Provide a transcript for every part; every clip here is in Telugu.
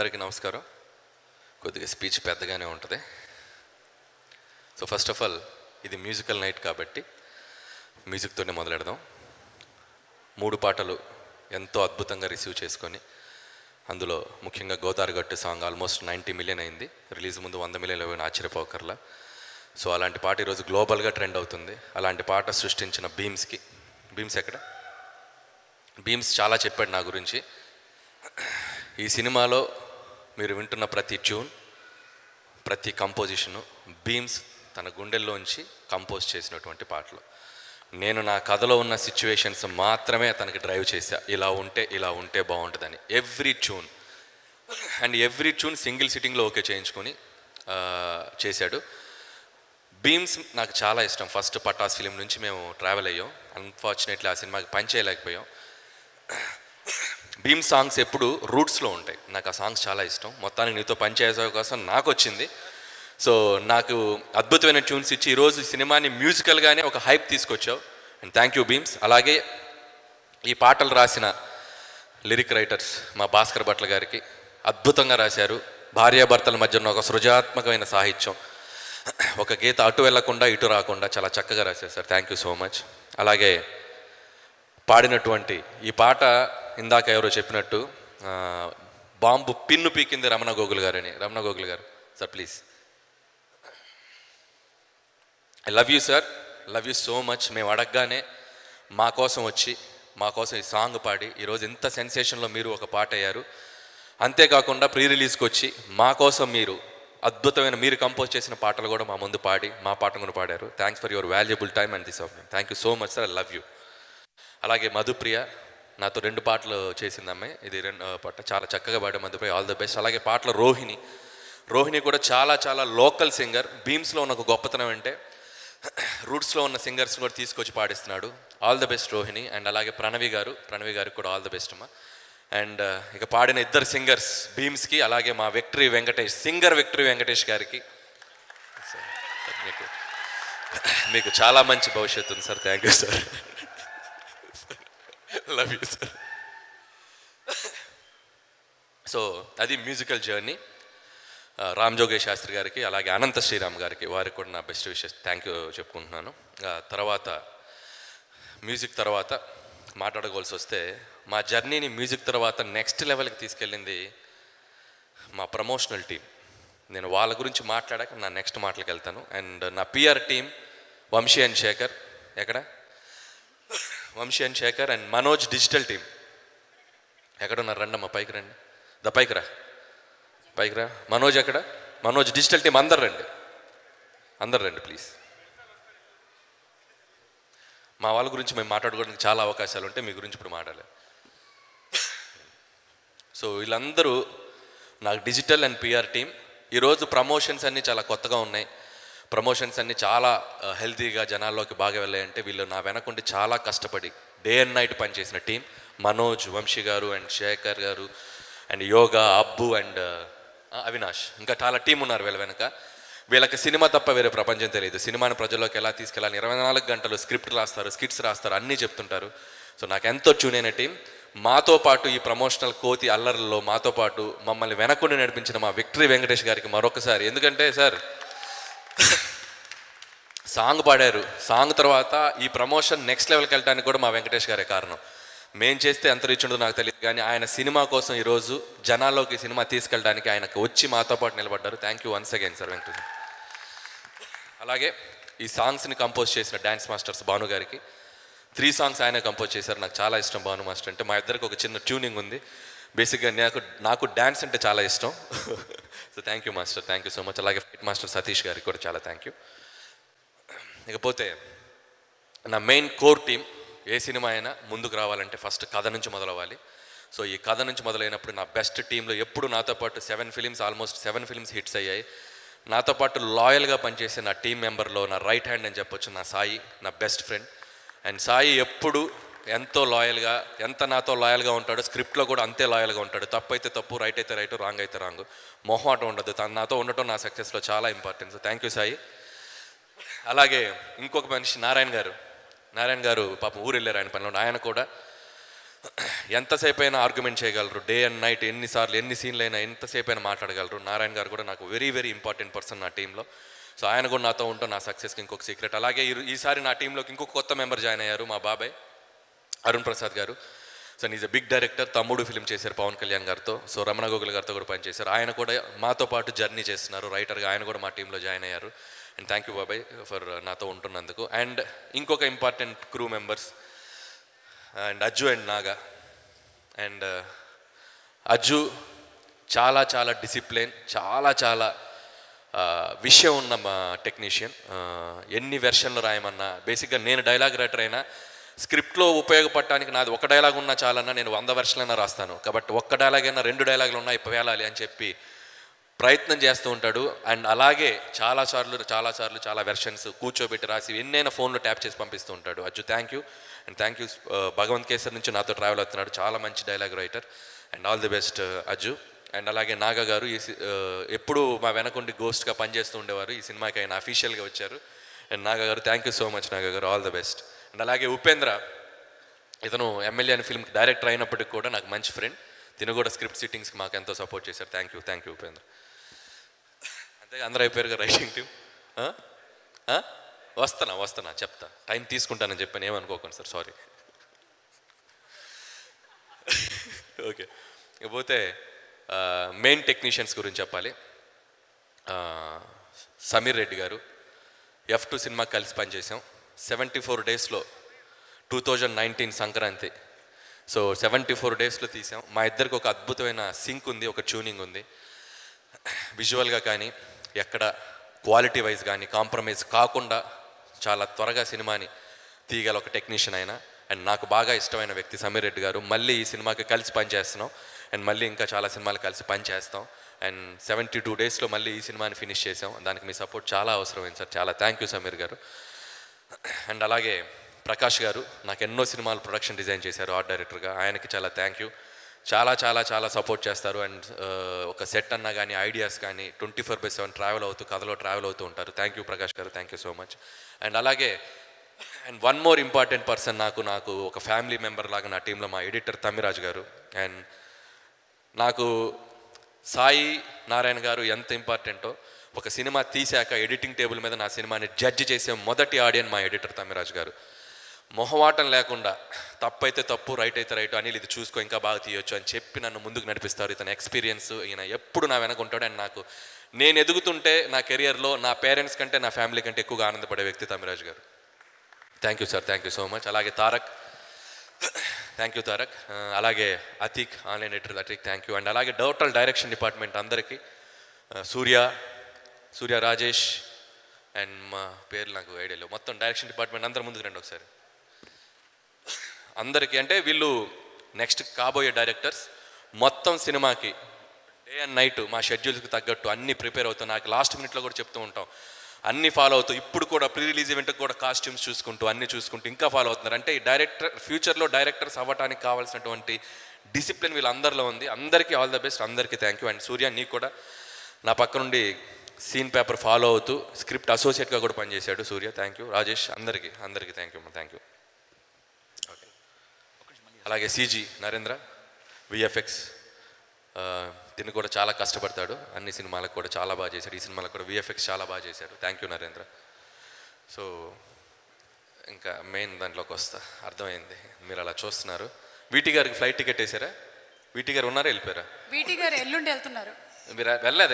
అందరికీ నమస్కారం. కొద్దిగా స్పీచ్ పెద్దగానే ఉంటుంది. సో ఫస్ట్ ఆఫ్ ఆల్ ఇది మ్యూజికల్ నైట్ కాబట్టి మ్యూజిక్తోనే మొదలెడదాం. 3 పాటలు ఎంతో అద్భుతంగా రిసీవ్ చేసుకొని, అందులో ముఖ్యంగా గోదావరిగట్టు సాంగ్ ఆల్మోస్ట్ 90 మిలియన్ అయింది. రిలీజ్ ముందు 100 మిలియన్లు అయినా ఆశ్చర్యపోకర్లా. సో అలాంటి పాట ఈరోజు గ్లోబల్గా ట్రెండ్ అవుతుంది. అలాంటి పాట సృష్టించిన బీమ్స్ ఎక్కడ? బీమ్స్ చాలా చెప్పాడు నా గురించి. ఈ సినిమాలో మీరు వింటున్న ప్రతి ట్యూన్, ప్రతి కంపోజిషను బీమ్స్ తన గుండెల్లోంచి కంపోజ్ చేసినటువంటి పాటలు. నేను నా కథలో ఉన్న సిచ్యువేషన్స్ మాత్రమే తనకి డ్రైవ్ చేశా, ఇలా ఉంటే బాగుంటుందని. ఎవ్రీ ట్యూన్ సింగిల్ సిట్టింగ్లో ఓకే చేయించుకొని చేశాడు. బీమ్స్ నాకు చాలా ఇష్టం. ఫస్ట్ పటాస్ ఫిలిం నుంచి మేము ట్రావెల్ అయ్యాం. అన్ఫార్చునేట్లీ ఆ సినిమాకి పని చేయలేకపోయాం. బీమ్ సాంగ్స్ ఎప్పుడు రూట్స్లో ఉంటాయి. నాకు ఆ సాంగ్స్ చాలా ఇష్టం. మొత్తానికి నీతో పనిచేసే అవకాశం నాకు వచ్చింది. సో నాకు అద్భుతమైన ట్యూన్స్ ఇచ్చి ఈరోజు సినిమాని మ్యూజికల్గానే ఒక హైప్ తీసుకొచ్చావు. And thank you Bheems. అలాగే ఈ పాటలు రాసిన లిరిక్ రైటర్స్ మా భాస్కర్ భట్ల గారికి అద్భుతంగా రాశారు. భార్యాభర్తల మధ్య ఉన్న ఒక సృజనాత్మకమైన సాహిత్యం, ఒక గీత అటు వెళ్లకుండా ఇటు రాకుండా చాలా చక్కగా రాశారు sir. Thank you so much. అలాగే పాడినటువంటి ఈ పాట ఇందాక ఎవరో చెప్పినట్టు బాంబు పిన్ను పీకింది రమణ గోగుల్ గారు sir please. I love you sir, love you so much. మేము అడగగానే మా కోసం ఈ సాంగ్ పాడి ఈరోజు ఎంత సెన్సేషన్లో మీరు ఒక పాట అయ్యారు. అంతేకాకుండా ప్రీ రిలీజ్కి వచ్చి మా కోసం అద్భుతమైన మీరు కంపోజ్ చేసిన పాటలు కూడా మా ముందు పాడి మా పాట కూడా పాడారు. Thanks for your valuable time and this of me. Thank you so much sir, I love you. అలాగే మధుప్రియ నాతో 2 పాటలు చేసింది అమ్మాయి. ఇది 2 పాట చాలా చక్కగా పాడే మధుప్రియ, ఆల్ ద బెస్ట్. అలాగే పాటలో రోహిణి కూడా చాలా లోకల్ సింగర్. బీమ్స్లో ఉన్న ఒక గొప్పతనం అంటే రూట్స్లో ఉన్న సింగర్స్ కూడా తీసుకొచ్చి పాడిస్తున్నాడు. All the best Rohini. And అలాగే ప్రణవి గారికి కూడా ఆల్ ద బెస్ట్ అమ్మా. అండ్ ఇక పాడిన 2 సింగర్స్ బీమ్స్కి, అలాగే మా విక్టరీ వెంకటేష్ గారికి మీకు చాలా మంచి భవిష్యత్తు ఉంది sir. Thank you sir, love you sir. So అది మ్యూజికల్ జర్నీ. రామ్ జోగేష్ శాస్త్రి గారికి, అలాగే అనంత శ్రీరామ్ గారికి, వారికి కూడా నా బెస్ట్ విషెస్ థ్యాంక్ యూ చెప్పుకుంటున్నాను. మ్యూజిక్ తర్వాత మాట్లాడుకోవాల్సి వస్తే, మా జర్నీని మ్యూజిక్ తర్వాత నెక్స్ట్ లెవెల్కి తీసుకెళ్ళింది మా ప్రమోషనల్ టీం. నేను వాళ్ళ గురించి మాట్లాడాక నా నెక్స్ట్ మాటలకు వెళ్తాను. అండ్ నా PR team Vamsi and Shekar and Manoj digital team ఎక్కడున్నారు? రండమ్మా పైకి రండి. పైకి రా. మనోజ్ ఎక్కడ? మనోజ్ డిజిటల్ టీం అందరు రండి ప్లీజ్. మా వాళ్ళ గురించి మేము మాట్లాడుకోవడానికి చాలా అవకాశాలు ఉంటాయి, మీ గురించి ఇప్పుడు మాట్లాడాలి. సో వీళ్ళందరూ నాకు డిజిటల్ అండ్ పిఆర్ టీం. ఈరోజు ప్రమోషన్స్ అన్నీ చాలా కొత్తగా ఉన్నాయి. ప్రమోషన్స్ అన్నీ చాలా హెల్తీగా జనాల్లోకి బాగా వెళ్ళాయంటే వీళ్ళు నా వెనకుండి చాలా కష్టపడి డే అండ్ నైట్ పనిచేసిన టీం. మనోజ్, వంశీ గారు అండ్ శేఖర్ గారు and yoga, Abbu and Avinash, ఇంకా చాలా టీం ఉన్నారు వీళ్ళ వెనక. వీళ్ళకి సినిమా తప్ప వేరే ప్రపంచం తెలియదు. సినిమాని ప్రజల్లోకి ఎలా తీసుకెళ్ళాలి, 24 గంటలు స్కిట్స్ రాస్తారు, అన్నీ చెప్తుంటారు. సో నాకు ఎంతో ట్యూన్ అయిన టీం. మాతో పాటు ఈ ప్రమోషనల్ కోతి అల్లర్లలో మాతో పాటు మమ్మల్ని వెనకుండి నడిపించిన మా విక్టరీ వెంకటేష్ గారికి మరొకసారి, ఎందుకంటే సార్ సాంగ్ పాడారు, సాంగ్ తర్వాత ఈ ప్రమోషన్ నెక్స్ట్ లెవెల్కి వెళ్ళడానికి కూడా మా వెంకటేష్ గారే కారణం. మేం చేస్తే ఎంత రీచ్ ఉండదో నాకు తెలియదు, కానీ ఆయన సినిమా కోసం ఈరోజు జనాల్లోకి సినిమా తీసుకెళ్ళడానికి ఆయనకు వచ్చి మాతో పాటు నిలబడ్డారు. Thank you once again sir Venkatesh. అలాగే ఈ సాంగ్స్ని కంపోజ్ చేసిన డ్యాన్స్ మాస్టర్స్ భాను గారికి 3 సాంగ్స్ ఆయన కంపోజ్ చేశారు. నాకు చాలా ఇష్టం భాను మాస్టర్ అంటే. మా ఇద్దరికి ఒక చిన్న ట్యూనింగ్ ఉంది. బేసిక్గా నాకు డ్యాన్స్ అంటే చాలా ఇష్టం. So thank you master, thank you so much. అలాగే ఫైట్ మాస్టర్ సతీష్ గారికి కూడా చాలా థ్యాంక్ యూ. ఇకపోతే నా మెయిన్ కోర్ టీం. ఏ సినిమా అయినా ముందుకు రావాలంటే ఫస్ట్ కథ నుంచి మొదలవ్వాలి. సో ఈ కథ నుంచి మొదలైనప్పుడు నా బెస్ట్ టీంలో ఎప్పుడు నాతో పాటు 7 ఫిలిమ్స్ హిట్స్ అయ్యాయి. నాతో పాటు లాయల్గా పనిచేసే నా టీం మెంబర్లో నా రైట్ హ్యాండ్ అని చెప్పొచ్చు నా సాయి, నా బెస్ట్ ఫ్రెండ్. అండ్ సాయి ఎప్పుడు ఎంత నాతో లాయల్గా ఉంటాడో స్క్రిప్ట్లో కూడా అంతే లాయల్గా ఉంటాడు. తప్పు అయితే తప్పు, రైట్ అయితే రైట్, రాంగ్ అయితే రాంగ్, మొహమాటం ఉండదు. తను నాతో ఉండటం నా సక్సెస్లో చాలా important. So thank you Sai. అలాగే ఇంకొక మనిషి నారాయణ గారు పాపం ఊరు వెళ్ళారు ఆయన పనిలో. ఆయన కూడా ఎంతసేపు అయినా ఆర్గ్యుమెంట్ చేయగలరు, డే అండ్ నైట్ ఎన్నిసార్లు ఎన్ని సీన్లు అయినా ఎంతసేపు అయినా మాట్లాడగలరు. నారాయణ గారు కూడా నాకు వెరీ వెరీ ఇంపార్టెంట్ పర్సన్ నా టీంలో. సో ఆయన కూడా నాతో ఉంటాం నా సక్సెస్కి ఇంకొక సీక్రెట్. అలాగే ఈసారి నా టీంలోకి ఇంకొక కొత్త మెంబర్ జాయిన్ అయ్యారు, మా బాబాయ్ అరుణ్ ప్రసాద్ గారు. So is a big director, Thammudu film చేశారు పవన్ కళ్యాణ్ గారితో. సో రమణ గోగుల్ గారితో కూడా పనిచేశారు. ఆయన కూడా మాతో పాటు జర్నీ చేస్తున్నారు రైటర్గా, ఆయన కూడా మా టీంలో జాయిన్ అయ్యారు. అండ్ థ్యాంక్ యూ బాబాయ్ ఫర్ నాతో ఉంటున్నందుకు. అండ్ ఇంకొక important crew members and Ajju and Naga. And Ajju చాలా చాలా డిసిప్లిన్, చాలా చాలా విషయం ఉన్న మా టెక్నీషియన్. ఎన్ని వెర్షన్లు రాయమన్నా, బేసిక్గా నేను డైలాగ్ రైటర్ అయినా స్క్రిప్ట్లో ఉపయోగపడటానికి నాది ఒక డైలాగ్ ఉన్నా చాలన్నా నేను 100 వెర్షన్లైనా రాస్తాను. కాబట్టి ఒక్క డైలాగ్ అయినా 2 డైలాగులు ఉన్నాయి పేలాలి అని చెప్పి ప్రయత్నం చేస్తూ ఉంటాడు. అండ్ అలాగే చాలాసార్లు చాలా వెర్షన్స్ కూర్చోబెట్టి రాసి ఎన్నైనా ఫోన్లో ట్యాప్ చేసి పంపిస్తూ ఉంటాడు. Ajju thank you. And thank you Bhagavanth Kesari నుంచి నాతో ట్రావెల్ అవుతున్నాడు, చాలా మంచి dialogue writer. And all the best Ajju. And అలాగే నాగా గారు ఎప్పుడు మా వెనకుండి గోస్ట్గా పనిచేస్తూ ఉండేవారు, ఈ సినిమాకి ఆయన అఫీషియల్గా వచ్చారు. అండ్ నాగా గారు thank you so much Naga గారు, ఆల్ ద బెస్ట్. అండ్ అలాగే ఉపేంద్ర, ఇతను ఎమ్మెల్యే అని ఫిల్మ్కి డైరెక్టర్ అయినప్పటికీ కూడా నాకు మంచి ఫ్రెండ్. తిను కూడా స్క్రిప్ట్ సిట్టింగ్స్కి మాకు ఎంతో సపోర్ట్ చేశారు. Thank you Upendra. అంతే అందరూ అయిపోయారుగా రైటింగ్ టీం. వస్తున్నా చెప్తా, టైం తీసుకుంటానని చెప్పాను, ఏమనుకోకండి సార్, సారీ. ఓకే, ఇకపోతే మెయిన్ టెక్నీషియన్స్ గురించి చెప్పాలి. సమీర్ రెడ్డి గారు, F2 సినిమా కలిసి పనిచేసాం. 74 డేస్లో 2019 సంక్రాంతి. సో 74 డేస్లో తీసాం. మా ఇద్దరికి ఒక అద్భుతమైన సింక్ ఉంది, ఒక ట్యూనింగ్ ఉంది. విజువల్గా కానీ ఎక్కడ క్వాలిటీ వైజ్ కానీ కాంప్రమైజ్ కాకుండా చాలా త్వరగా సినిమాని తీయగల ఒక టెక్నీషియన్ అయినా. అండ్ నాకు బాగా ఇష్టమైన వ్యక్తి సమీర్ రెడ్డి గారు. మళ్ళీ ఈ సినిమాకి కలిసి పనిచేస్తున్నాం అండ్ మళ్ళీ ఇంకా చాలా సినిమాలు కలిసి పనిచేస్తాం. అండ్ 72 డేస్లో మళ్ళీ ఈ సినిమాని ఫినిష్ చేసాం. దానికి మీ సపోర్ట్ చాలా అవసరమైంది సార్, చాలా థ్యాంక్ యూ సమీర్ గారు. అండ్ అలాగే ప్రకాష్ గారు నాకు ఎన్నో సినిమాలు ప్రొడక్షన్ డిజైన్ చేశారు ఆర్ట్ డైరెక్టర్గా, ఆయనకి చాలా థ్యాంక్ యూ. చాలా సపోర్ట్ చేస్తారు. అండ్ ఒక సెట్ అన్నా కానీ ఐడియాస్ కానీ 24/7 కథలో ట్రావెల్ అవుతూ ఉంటారు. థ్యాంక్ యూ ప్రకాష్ గారు, thank you so much. And అలాగే వన్ మోర్ ఇంపార్టెంట్ పర్సన్, నాకు ఒక ఫ్యామిలీ మెంబర్ లాగా నా టీంలో మా ఎడిటర్ తమ్మిరాజు గారు. అండ్ నాకు సాయి నారాయణ గారు ఎంత ఇంపార్టెంటో, ఒక సినిమా తీశాక ఎడిటింగ్ టేబుల్ మీద నా సినిమాని జడ్జి చేసే మొదటి ఆడియన్ మా ఎడిటర్ తమ్మిరాజు గారు. మొహమాటం లేకుండా తప్పైతే తప్పు, రైట్ అయితే రైట్, అనిల్ ఇది చూసుకో ఇంకా బాగా తీయొచ్చు అని చెప్పి నన్ను ముందుకు నడిపిస్తారు. ఇతను ఎక్స్పీరియన్స్, ఈయన ఎప్పుడు నా వెనక ఉంటాడు. అండ్ నేను ఎదుగుతుంటే నా కెరియర్లో నా పేరెంట్స్ కంటే నా ఫ్యామిలీ కంటే ఎక్కువగా ఆనందపడే వ్యక్తి తమ్మిరాజు గారు. Thank you sir, thank you so much. అలాగే తారక్, థ్యాంక్ యూ తారక్. అలాగే Atiq, online editor Atiq, thank you. And అలాగే టోటల్ డైరెక్షన్ డిపార్ట్మెంట్ అందరికీ, సూర్య రాజేష్ అండ్ మా పేర్లు నాకు ఐడియా లేవు, మొత్తం డైరెక్షన్ డిపార్ట్మెంట్ అందరి ముందుకు రండి ఒకసారి. అందరికీ అంటే వీళ్ళు నెక్స్ట్ కాబోయే డైరెక్టర్స్. మొత్తం సినిమాకి డే అండ్ నైట్ మా షెడ్యూల్స్కి తగ్గట్టు అన్నీ ప్రిపేర్ అవుతాం. నాకు లాస్ట్ మినిట్లో కూడా చెప్తూ ఉంటాం, అన్నీ ఫాలో అవుతూ. ఇప్పుడు కూడా ప్రీ రిలీజ్ ఈవెంట్కి కూడా కాస్ట్యూమ్స్ చూసుకుంటూ అన్నీ చూసుకుంటూ ఇంకా ఫాలో అవుతున్నారు. అంటే ఈ ఫ్యూచర్లో డైరెక్టర్స్ అవ్వడానికి కావాల్సినటువంటి డిసిప్లిన్ వీళ్ళందరిలో ఉంది. అందరికీ ఆల్ ద బెస్ట్, అందరికీ థ్యాంక్ యూ. అండ్ సూర్య, నీకు కూడా నా పక్క నుండి సీన్ పేపర్ ఫాలో అవుతూ స్క్రిప్ట్ అసోసియేట్గా కూడా పనిచేశాడు సూర్య, థ్యాంక్ యూ. రాజేష్, అందరికీ thank you, thank you. Okay, అలాగే CG నరేంద్ర, VFX, దీన్ని కూడా చాలా కష్టపడతాడు. అన్ని సినిమాలకు కూడా చాలా బాగా చేశాడు, ఈ సినిమాలకు కూడా VFX చాలా బాగా చేశాడు. Thank you Narendra. సో ఇంకా మెయిన్ దాంట్లోకి వస్తా, అర్థమైంది మీరు అలా చూస్తున్నారు. వీటి గారికి ఫ్లైట్ టికెట్ వేసారా? వీటి గారు ఉన్నారా, వెళ్ళిపోయారా? వీటి గారు ఎల్లుండి వెళ్తున్నారు. మీరు వెళ్ళలేదు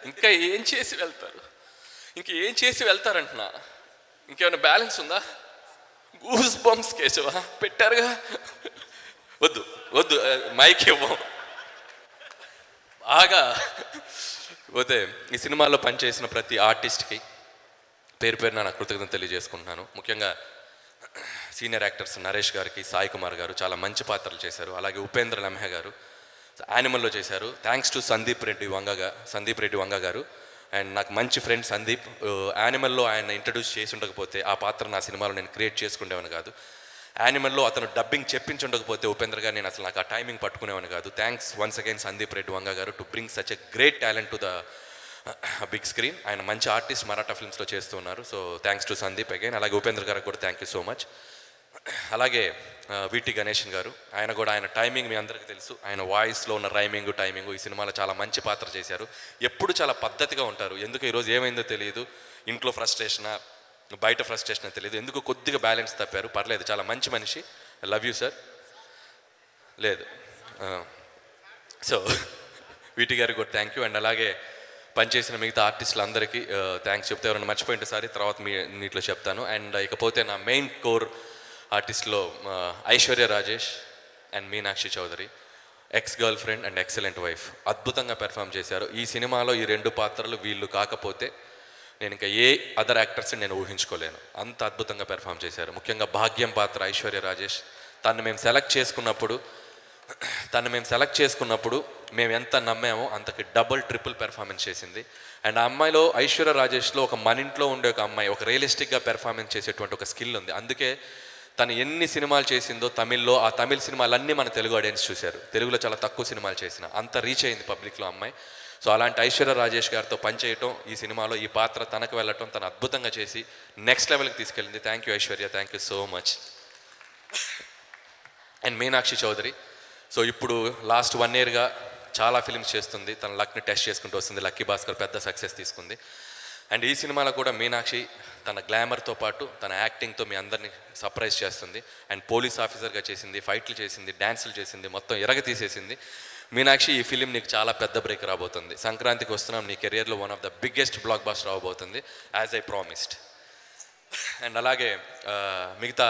ఇంకా ఏం చేసి వెళ్తారు? ఏం చేసి వెళ్తారంటున్నా, ఇంకేమైనా బ్యాలెన్స్ ఉందా? గూస్ బంప్స్ కేశవా పెట్టారుగా, వద్దు మైక్ ఇవ్వం. బాగా పోతే ఈ సినిమాలో పనిచేసిన ప్రతి ఆర్టిస్ట్కి పేరున నా కృతజ్ఞత తెలియజేసుకుంటున్నాను. ముఖ్యంగా సీనియర్ యాక్టర్స్ నరేష్ గారికి, సాయి కుమార్ గారు చాలా మంచి పాత్రలు చేశారు. అలాగే ఉపేంద్ర లమ్హే గారు యానిమల్లో చేశారు. థ్యాంక్స్ టు సందీప్ రెడ్డి వంగ గారు. అండ్ నాకు మంచి ఫ్రెండ్ సందీప్. యానిమల్లో ఆయన ఇంట్రడ్యూస్ చేసి ఉండకపోతే ఆ పాత్ర నా సినిమాలో నేను క్రియేట్ చేసుకునేవాని కాదు. యానిమల్లో అతను డబ్బింగ్ చెప్పించి ఉండకపోతే ఉపేంద్ర గారు నేను అసలు నాకు ఆ టైమింగ్ పట్టుకునేవాని కాదు. Thanks once again Sandeep Reddy Vanga గారు to bring such a great talent to the big screen. ఆయన మంచి ఆర్టిస్ట్ మరాఠా ఫిల్మ్స్లో చేస్తున్నారు. So thanks to Sandeep again. అలాగే ఉపేంద్ర గారికి కూడా థ్యాంక్ యూ సో మచ్. అలాగే విటి గణేషన్ గారు, ఆయన కూడా ఆయన టైమింగ్ మీ అందరికీ తెలుసు. ఆయన వాయిస్లో ఉన్న టైమింగ్ ఈ సినిమాలో చాలా మంచి పాత్ర చేశారు. ఎప్పుడు చాలా పద్ధతిగా ఉంటారు. ఎందుకు ఈరోజు ఏమైందో తెలియదు, ఇంట్లో ఫ్రస్ట్రేషనా బయట ఫ్రస్ట్రేషన్ తెలియదు, ఎందుకు కొద్దిగా బ్యాలెన్స్ తప్పారు. పర్లేదు, చాలా మంచి మనిషి. Love you sir. లేదు, సో వీటి గారికి కూడా థ్యాంక్ యూ. అండ్ అలాగే పనిచేసిన మిగతా ఆర్టిస్టులందరికీ థ్యాంక్స్ చెప్తే ఎవరైనా మర్చిపోయింటే సారి తర్వాత నీటిలో చెప్తాను. అండ్ ఇకపోతే నా మెయిన్ కోర్ ఆర్టిస్ట్లో Aishwarya Rajesh and Meenakshi Chaudhary, ex girlfriend and excellent wife, అద్భుతంగా పెర్ఫామ్ చేశారు. ఈ సినిమాలో ఈ 2 పాత్రలు వీళ్ళు కాకపోతే నేను ఇంకా ఏ అదర్ యాక్టర్స్ని నేను ఊహించుకోలేను. అంత అద్భుతంగా పెర్ఫామ్ చేశారు. ముఖ్యంగా భాగ్యం పాత్ర ఐశ్వర్య రాజేష్, తను మేము సెలెక్ట్ చేసుకున్నప్పుడు మేము ఎంత నమ్మామో అంతకి డబుల్ ట్రిపుల్ పెర్ఫార్మెన్స్ చేసింది. అండ్ ఆ అమ్మాయిలో, ఐశ్వర్య రాజేష్లో ఒక మన ఇంట్లో ఉండే ఒక అమ్మాయి, ఒక రియలిస్టిక్గా పెర్ఫార్మెన్స్ చేసేటువంటి ఒక స్కిల్ ఉంది. అందుకే తను ఎన్ని సినిమాలు చేసిందో తమిళ్లో, ఆ తమిళ సినిమాలన్నీ మన తెలుగు ఆడియన్స్ చూశారు. తెలుగులో చాలా తక్కువ సినిమాలు చేసిన, అంత రీచ్ అయింది పబ్లిక్లో అమ్మాయి. సో అలాంటి ఐశ్వర్య రాజేష్ గారితో పనిచేయటం, ఈ సినిమాలో ఈ పాత్ర తనకు వెళ్ళటం, తను అద్భుతంగా చేసి నెక్స్ట్ లెవెల్కి తీసుకెళ్ళింది. Thank you Aishwarya, thank you so much. And Meenakshi Chaudhary, so ఇప్పుడు లాస్ట్ 1 yearగా చాలా ఫిల్మ్స్ చేస్తుంది. తన లక్ని టెస్ట్ చేసుకుంటూ వస్తుంది. లక్కీ భాస్కర్ పెద్ద సక్సెస్ తీసుకుంది. అండ్ ఈ సినిమాలో కూడా మీనాక్షి తన గ్లామర్తో పాటు తన యాక్టింగ్తో మీ అందరినీ సర్ప్రైజ్ చేస్తుంది. అండ్ పోలీస్ ఆఫీసర్గా చేసింది, ఫైట్లు చేసింది, డ్యాన్సులు చేసింది, మొత్తం ఎరగ తీసేసింది. మీనాక్షి, ఈ ఫిలిం నీకు చాలా పెద్ద బ్రేక్ రాబోతుంది. సంక్రాంతికి వస్తున్నాం, నీ కెరియర్లో one of the biggest blockbuster రాబోతుంది, యాజ్ ఐ ప్రామిస్డ్. అండ్ అలాగే మిగతా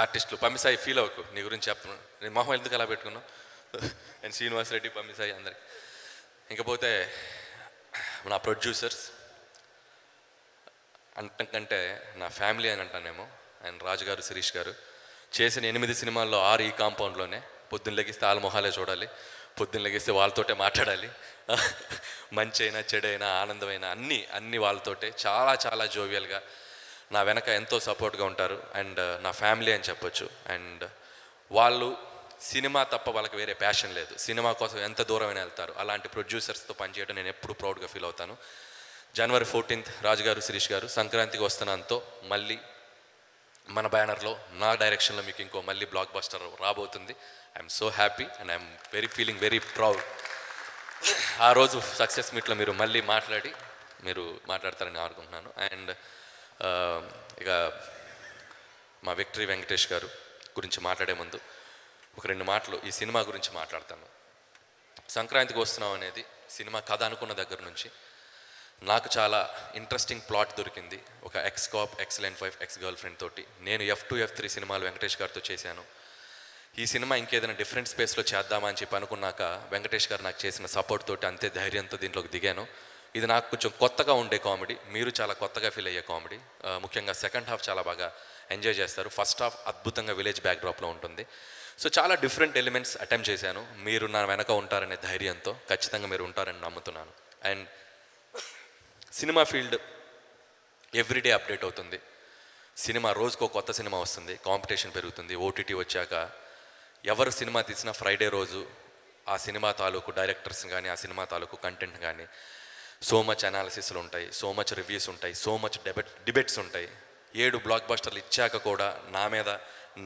ఆర్టిస్టులు, పమ్మిసాయి ఫీల్ అవ్వకు, నీ గురించి చెప్తున్నాను, నేను మొహం ఎందుకు అలా పెట్టుకున్నాను. అండ్ శ్రీనివాస్ రెడ్డి, పమ్మిసాయి అందరికి. ఇంకపోతే నా ప్రొడ్యూసర్స్ అంతకంటే నా ఫ్యామిలీ అని అంటానేమో. అండ్ రాజు గారు, శిరీష్ గారు చేసిన 8 సినిమాల్లో 6 ఈ కాంపౌండ్లోనే. పొద్దున్న లెగిస్తే వాళ్ళ మొహాలే చూడాలి, పొద్దున్న లెగిస్తే వాళ్ళతోటే మాట్లాడాలి, మంచి అయినా చెడైనా ఆనందమైనా అన్నీ వాళ్ళతోటే. చాలా చాలా జోవియల్గా నా వెనక ఎంతో సపోర్ట్గా ఉంటారు. అండ్ నా ఫ్యామిలీ అని చెప్పొచ్చు. అండ్ వాళ్ళు సినిమా తప్ప వాళ్ళకి వేరే ప్యాషన్ లేదు, సినిమా కోసం ఎంత దూరమైనా వెళ్తారు. అలాంటి ప్రొడ్యూసర్స్తో పనిచేయడం నేను ఎప్పుడు ప్రౌడ్గా ఫీల్ అవుతాను. January 14th రాజుగారు, శిరీష్ గారు సంక్రాంతికి వస్తున్నానుతో మళ్ళీ మన బ్యానర్లో, నా డైరెక్షన్లో మీకు ఇంకో మళ్ళీ బ్లాక్ బస్టర్ రాబోతుంది. I'm so happy and I'm feeling very proud. ఆ రోజు సక్సెస్ మీట్లో మీరు మళ్ళీ మీరు మాట్లాడతారని అనుకుంటున్నాను. అండ్ ఇక మా విక్టరీ వెంకటేష్ గారు గురించి మాట్లాడే ముందు ఒక 2 మాటలు ఈ సినిమా గురించి మాట్లాడతాను. సంక్రాంతికి వస్తున్నాం అనేది సినిమా కథ అనుకున్న దగ్గర నుంచి నాకు చాలా ఇంట్రెస్టింగ్ ప్లాట్ దొరికింది. ఒక X cap, excellent wife, ex girl friend తోటి. నేను F2, F3 సినిమాలు వెంకటేష్ గారితో చేశాను. ఈ సినిమా ఇంకేదైనా డిఫరెంట్ స్పేస్లో చేద్దామా అని చెప్పి అనుకున్నాక వెంకటేష్ గారు నాకు చేసిన సపోర్ట్ తోటి అంతే ధైర్యంతో దీంట్లోకి దిగాను. ఇది నాకు కొంచెం కొత్తగా ఉండే కామెడీ, మీరు చాలా కొత్తగా ఫీల్ అయ్యే కామెడీ. ముఖ్యంగా సెకండ్ హాఫ్ చాలా బాగా ఎంజాయ్ చేస్తారు. ఫస్ట్ హాఫ్ అద్భుతంగా విలేజ్ బ్యాక్డ్రాప్లో ఉంటుంది. సో చాలా డిఫరెంట్ ఎలిమెంట్స్ అటెంప్ట్ చేశాను. మీరు నా వెనక ఉంటారనే ధైర్యంతో, ఖచ్చితంగా మీరు ఉంటారని నమ్ముతున్నాను. And cinema field everyday update అవుతుంది. సినిమా రోజుకో కొత్త సినిమా వస్తుంది, కాంపిటీషన్ పెరుగుతుంది. ఓటీటీ వచ్చాక ఎవరు సినిమా తీసినా ఫ్రైడే రోజు ఆ సినిమా తాలూకు డైరెక్టర్స్ కానీ, ఆ సినిమా తాలూకు కంటెంట్ కానీ సో మచ్ అనాలిసిస్లు ఉంటాయి, సో మచ్ రివ్యూస్ ఉంటాయి, సో మచ్ డిబేట్స్ ఉంటాయి. 7 బ్లాక్ బస్టర్లు ఇచ్చాక కూడా నా మీద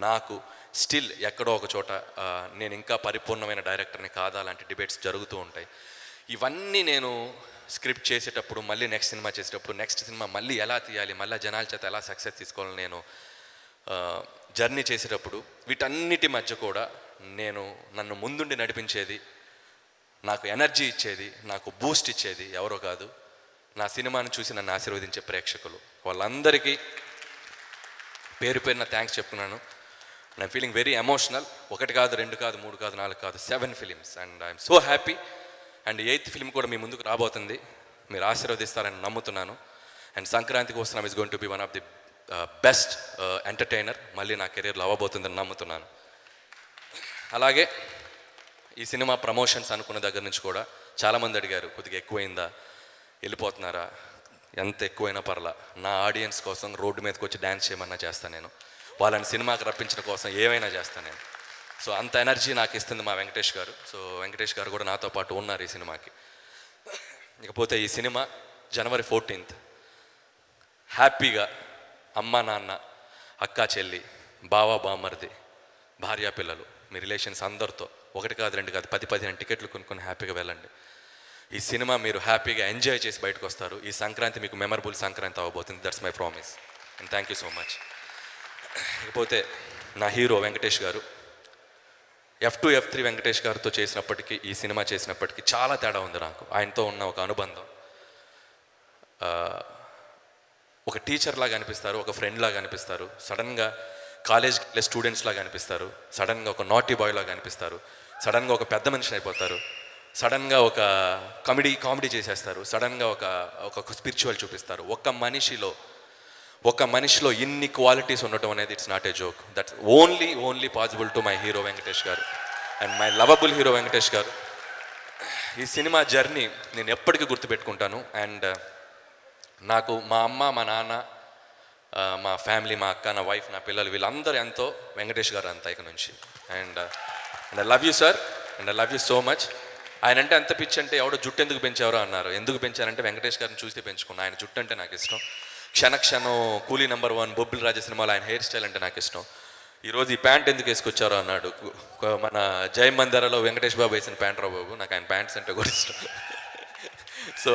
నాకు స్టిల్ ఎక్కడో ఒక చోట నేను ఇంకా పరిపూర్ణమైన డైరెక్టర్ని కాదా లాంటి డిబేట్స్ జరుగుతూ ఉంటాయి. ఇవన్నీ నేను స్క్రిప్ట్ చేసేటప్పుడు, మళ్ళీ నెక్స్ట్ సినిమా చేసేటప్పుడు, నెక్స్ట్ సినిమా మళ్ళీ ఎలా తీయాలి, మళ్ళీ జనాల చేత ఎలా సక్సెస్ తీసుకోవాలని నేను జర్నీ చేసేటప్పుడు వీటన్నిటి మధ్య కూడా నన్ను ముందుండి నడిపించేది, నాకు ఎనర్జీ ఇచ్చేది, నాకు బూస్ట్ ఇచ్చేది ఎవరో కాదు, నా సినిమాను చూసి నన్ను ఆశీర్వదించే ప్రేక్షకులు. వాళ్ళందరికీ పేరు పేరున థ్యాంక్స్ చెప్తున్నాను. I'm feeling very emotional. 1 కాదు, 2 కాదు, 3 కాదు, 4 కాదు, 7 films. And I'm so happy. And 8th film కూడా మీ ముందుకు రాబోతుంది. మీరు ఆశీర్వదిస్తారని నమ్ముతున్నాను. అండ్ సంక్రాంతికి వస్తున్నాం is going to be one of the best entertainer మళ్ళీ నా కెరీర్లో అవ్వబోతుందని నమ్ముతున్నాను. అలాగే ఈ సినిమా ప్రమోషన్స్ అనుకున్న దగ్గర నుంచి కూడా చాలామంది అడిగారు, కొద్దిగా ఎక్కువైందా, వెళ్ళిపోతున్నారా? ఎంత ఎక్కువైనా పర్లా, నా ఆడియన్స్ కోసం రోడ్డు మీదకి వచ్చి డ్యాన్స్ చేయమన్నా చేస్తాను నేను, వాళ్ళని సినిమాకి రప్పించడం కోసం ఏమైనా చేస్తాను నేను. సో అంత ఎనర్జీ నాకు ఇస్తుంది మా వెంకటేష్ గారు. సో వెంకటేష్ గారు కూడా నాతో పాటు ఉన్నారు ఈ సినిమాకి. ఇకపోతే ఈ సినిమా January 14th హ్యాపీగా అమ్మ, నాన్న, అక్క, చెల్లి బావా బామర్ది, భార్యా పిల్లలు, మీ రిలేషన్స్ అందరితో 1 కాదు 2 కాదు 10-15 టికెట్లు కొనుక్కొని హ్యాపీగా వెళ్ళండి. ఈ సినిమా మీరు హ్యాపీగా ఎంజాయ్ చేసి బయటకు వస్తారు. ఈ సంక్రాంతి మీకు మెమరబుల్ సంక్రాంతి అవ్వబోతుంది. That's my promise and thank you so much. ఇకపోతే నా హీరో వెంకటేష్ గారు, F2 F3 వెంకటేష్ గారితో చేసినప్పటికీ ఈ సినిమా చేసినప్పటికీ చాలా తేడా ఉంది నాకు. ఆయనతో ఉన్న ఒక అనుబంధం. ఒక టీచర్ లాగా అనిపిస్తారు, ఒక ఫ్రెండ్ లాగా అనిపిస్తారు, సడన్గా కాలేజ్కి వెళ్ళే స్టూడెంట్స్ లాగా అనిపిస్తారు, సడన్గా ఒక నాటీ బాయ్ లాగా అనిపిస్తారు, సడన్గా ఒక పెద్ద మనిషి అయిపోతారు, సడన్గా ఒక కామెడీ చేసేస్తారు, సడన్గా ఒక స్పిరిచువల్ చూపిస్తారు. ఒక మనిషిలో ఇన్ని క్వాలిటీస్ ఉండటం అనేది it's not a joke. That's only possible to my hero Venkatesh గారు and my lovable hero Venkatesh గారు. ఈ సినిమా జర్నీ నేను ఎప్పటికీ గుర్తుపెట్టుకుంటాను. అండ్ నాకు మా అమ్మ, మా నాన్న, మా ఫ్యామిలీ, మా అక్క, నా వైఫ్, నా పిల్లలు, వీళ్ళందరూ ఎంతో, వెంకటేష్ గారు అంతా ఇక నుంచి. And I love you sir and I love you so much. ఆయన అంటే ఎంత పిచ్చి అంటే, ఎవడో జుట్టు ఎందుకు పెంచారో అన్నారు. ఎందుకు పెంచారంటే వెంకటేష్ గారిని చూస్తే పెంచుకున్నాను. ఆయన జుట్టు అంటే నాకు ఇష్టం. క్షణక్షణం, కూలీ నెంబర్ 1, బొబ్బిల్ రాజా సినిమాలో ఆయన హెయిర్ స్టైల్ అంటే నాకు ఇష్టం. ఈరోజు ఈ ప్యాంట్ ఎందుకు వేసుకొచ్చారో అన్నాడు. మన జయ మందిరలో వెంకటేష్ బాబు వేసిన ప్యాంట్ రా బాబు, నాకు ఆయన ప్యాంట్స్ అంటే కూడా ఇష్టం. సో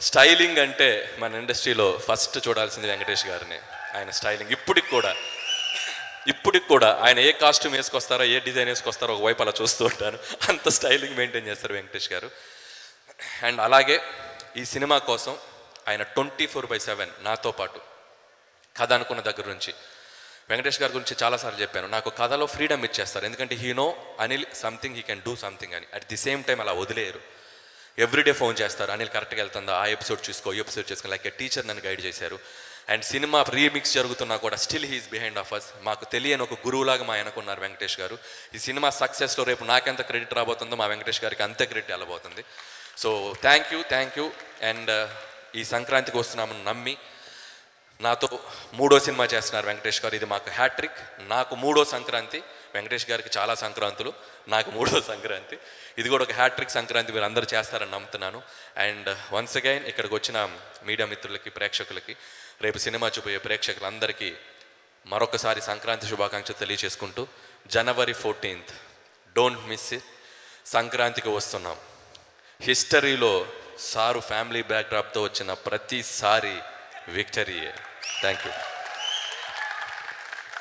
స్టైలింగ్ అంటే మన ఇండస్ట్రీలో ఫస్ట్ చూడాల్సింది వెంకటేష్ గారిని. ఆయన స్టైలింగ్ ఇప్పటికి కూడా ఆయన ఏ కాస్ట్యూమ్ వేసుకొస్తారో, ఏ డిజైన్ వేసుకొస్తారో ఒకవైపు అలా చూస్తూ ఉంటాను. అంత స్టైలింగ్ మెయింటైన్ చేస్తారు వెంకటేష్ గారు. అండ్ అలాగే ఈ సినిమా కోసం ఆయన 24/7 నాతో పాటు కథ అనుకున్న దగ్గర నుంచి, వెంకటేష్ గారి గురించి చాలాసార్లు చెప్పాను, నాకు కథలో ఫ్రీడమ్ ఇచ్చేస్తారు. ఎందుకంటే Anil something he can do something అని. అట్ ది సేమ్ టైం అలా వదిలేయరు. ఎవ్రీడే ఫోన్ చేస్తారు, అనిల్ కరెక్ట్గా వెళ్తుందా, ఆ ఎపిసోడ్ చూసుకో, ఈ ఎపిసోడ్ చేసుకో, లైక్ ఏ టీచర్ నన్ను గైడ్ చేశారు. అండ్ సినిమా రీమిక్స్ జరుగుతున్నా కూడా still he's behind of us. మాకు తెలియని ఒక గురువులాగా మా ఆయనకున్నారు వెంకటేష్ గారు. ఈ సినిమా సక్సెస్లో రేపు నాకెంత క్రెడిట్ రాబోతుందో మా వెంకటేష్ గారికి అంతే క్రెడిట్ వెళ్ళబోతుంది. So thank you. అండ్ ఈ సంక్రాంతికి వస్తున్నామని నమ్మి నాతో 3వ సినిమా చేస్తున్నారు వెంకటేష్ గారు. ఇది మాకు హ్యాట్రిక్. నాకు 3వ సంక్రాంతి, వెంకటేష్ గారికి చాలా సంక్రాంతులు, నాకు 3వ సంక్రాంతి. ఇది కూడా ఒక హ్యాట్రిక్ సంక్రాంతి మీరు అందరూ చేస్తారని నమ్ముతున్నాను. అండ్ వన్స్ అగైన్ ఇక్కడికి వచ్చిన మీడియా మిత్రులకి, ప్రేక్షకులకి, రేపు సినిమా చూపే ప్రేక్షకులందరికీ మరొకసారి సంక్రాంతి శుభాకాంక్షలు తెలియజేసుకుంటూ, January 14th don't miss it. సంక్రాంతికి వస్తున్నాం. హిస్టరీలో సారు ఫ్యామిలీ బ్యాక్డ్రాప్తో వచ్చిన ప్రతిసారి విక్టరీయే. Thank you.